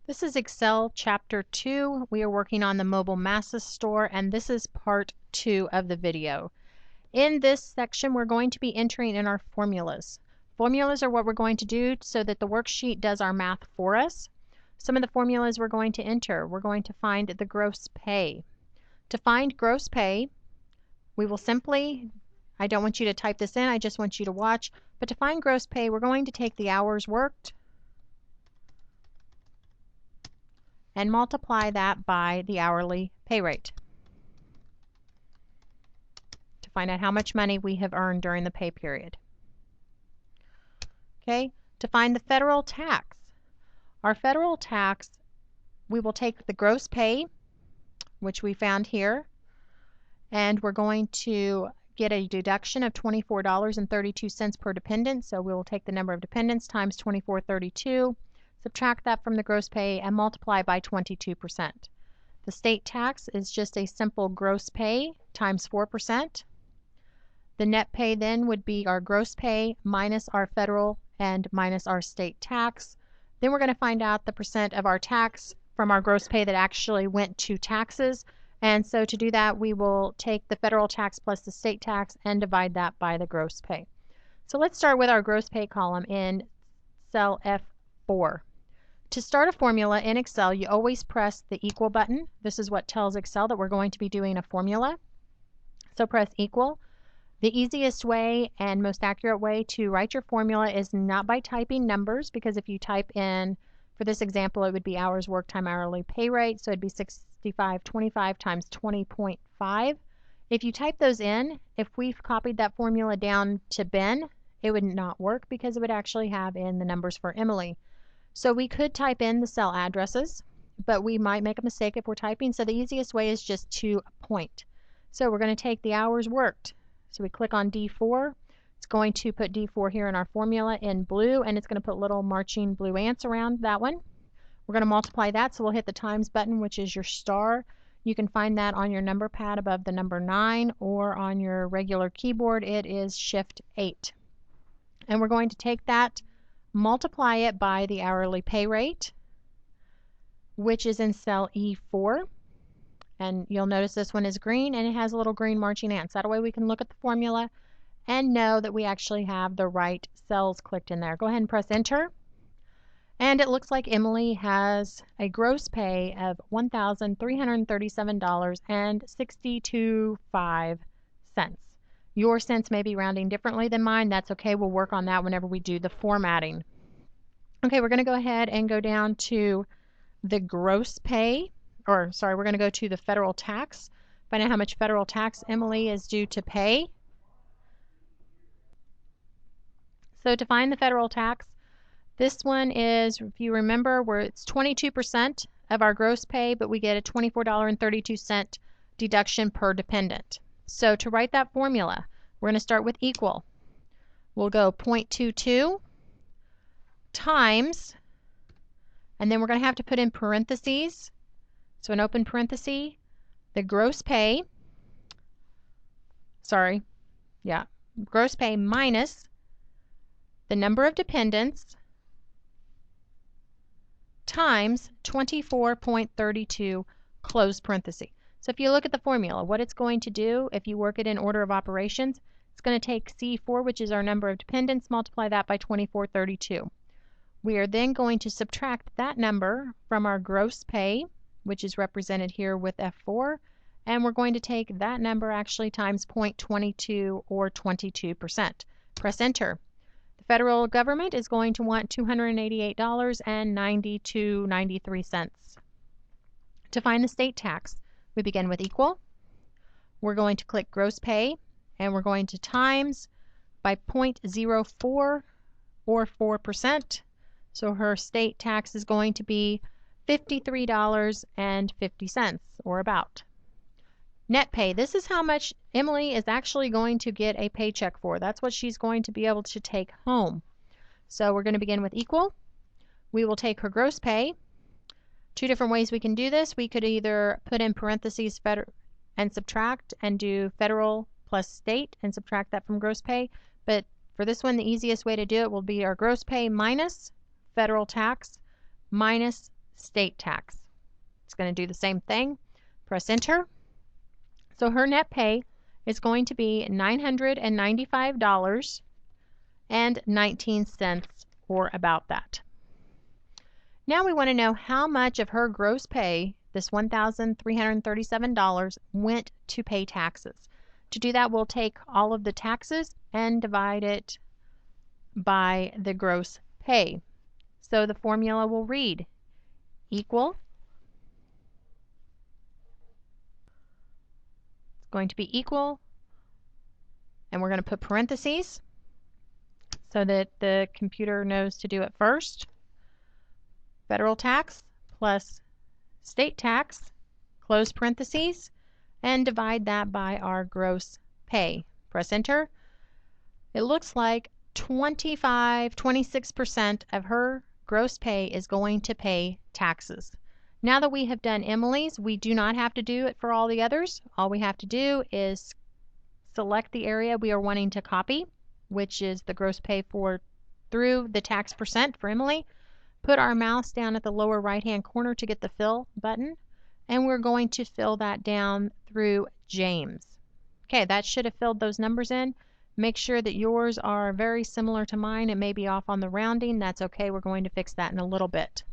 This is Excel Chapter 2. We are working on the Mobile Masses Store, and this is part 2 of the video. In this section, we're going to be entering in our formulas. Formulas are what we're going to do so that the worksheet does our math for us. Some of the formulas we're going to enter. We're going to find the gross pay. To find gross pay, we will simply, I don't want you to type this in, I just want you to watch, but to find gross pay, we're going to take the hours worked and multiply that by the hourly pay rate to find out how much money we have earned during the pay period. Okay, to find the federal tax. Our federal tax, we will take the gross pay, which we found here, and we're going to get a deduction of $24.32 per dependent. So we will take the number of dependents times 2432. Subtract that from the gross pay and multiply by 22%. The state tax is just a simple gross pay times 4%. The net pay then would be our gross pay minus our federal and minus our state tax. Then we're going to find out the percent of our tax from our gross pay that actually went to taxes. And so to do that, we will take the federal tax plus the state tax and divide that by the gross pay. So let's start with our gross pay column in cell F4. To start a formula in Excel, you always press the equal button. This is what tells Excel that we're going to be doing a formula. So press equal. The easiest way and most accurate way to write your formula is not by typing numbers, because if you type in, for this example, it would be hours worked time hourly pay rate, so it'd be 65.25 times 20.5. If you type those in, if we've copied that formula down to Ben, it would not work because it would actually have in the numbers for Emily. So we could type in the cell addresses, but we might make a mistake if we're typing. So the easiest way is just to point. So we're going to take the hours worked. So we click on D4. It's going to put D4 here in our formula in blue, and it's going to put little marching blue ants around that one. We're going to multiply that, so we'll hit the times button, which is your star. You can find that on your number pad above the number 9, or on your regular keyboard, it is Shift 8. And we're going to take that, multiply it by the hourly pay rate, which is in cell E4. And you'll notice this one is green, and it has a little green marching ants. That way we can look at the formula and know that we actually have the right cells clicked in there. Go ahead and press enter. And it looks like Emily has a gross pay of $1,337.62.5. Your cents may be rounding differently than mine. That's okay. We'll work on that whenever we do the formatting. Okay, we're going to go ahead and go down to the gross pay, we're going to go to the federal tax. Find out how much federal tax Emily is due to pay. So to find the federal tax, this one is, if you remember, where it's 22% of our gross pay, but we get a $24.32 deduction per dependent. So to write that formula, we're going to start with equal. We'll go 0.22 times, and then we're going to have to put in parentheses, so an open parenthesis, the gross pay, gross pay minus the number of dependents times 24.32, close parenthesis. So if you look at the formula, what it's going to do, if you work it in order of operations, it's going to take C4, which is our number of dependents, multiply that by 2432. We are then going to subtract that number from our gross pay, which is represented here with F4, and we're going to take that number actually times 0.22 or 22%. Press enter. The federal government is going to want $288.92.93. To find the state tax, we begin with equal. We're going to click gross pay, and we're going to times by 0.04 or 4%. So her state tax is going to be $53.50, or about. Net pay, this is how much Emily is actually going to get a paycheck for. That's what she's going to be able to take home. So we're going to begin with equal. We will take her gross pay. Two different ways we can do this. We could either put in parentheses and subtract and do federal plus state and subtract that from gross pay. But for this one, the easiest way to do it will be our gross pay minus federal tax minus state tax. It's going to do the same thing. Press enter. So her net pay is going to be $995.19 or about that. Now we want to know how much of her gross pay, this $1,337, went to pay taxes. To do that, we'll take all of the taxes and divide it by the gross pay. So the formula will read equal, it's going to be equal, and we're going to put parentheses so that the computer knows to do it first. Federal tax plus state tax, close parentheses, and divide that by our gross pay. Press enter. It looks like 26% of her gross pay is going to pay taxes. Now that we have done Emily's, we do not have to do it for all the others. All we have to do is select the area we are wanting to copy, which is the gross pay for through the tax percent for Emily. Put our mouse down at the lower right hand corner to get the fill button, and we're going to fill that down through James. Okay, that should have filled those numbers in. Make sure that yours are very similar to mine. It may be off on the rounding. That's okay. We're going to fix that in a little bit.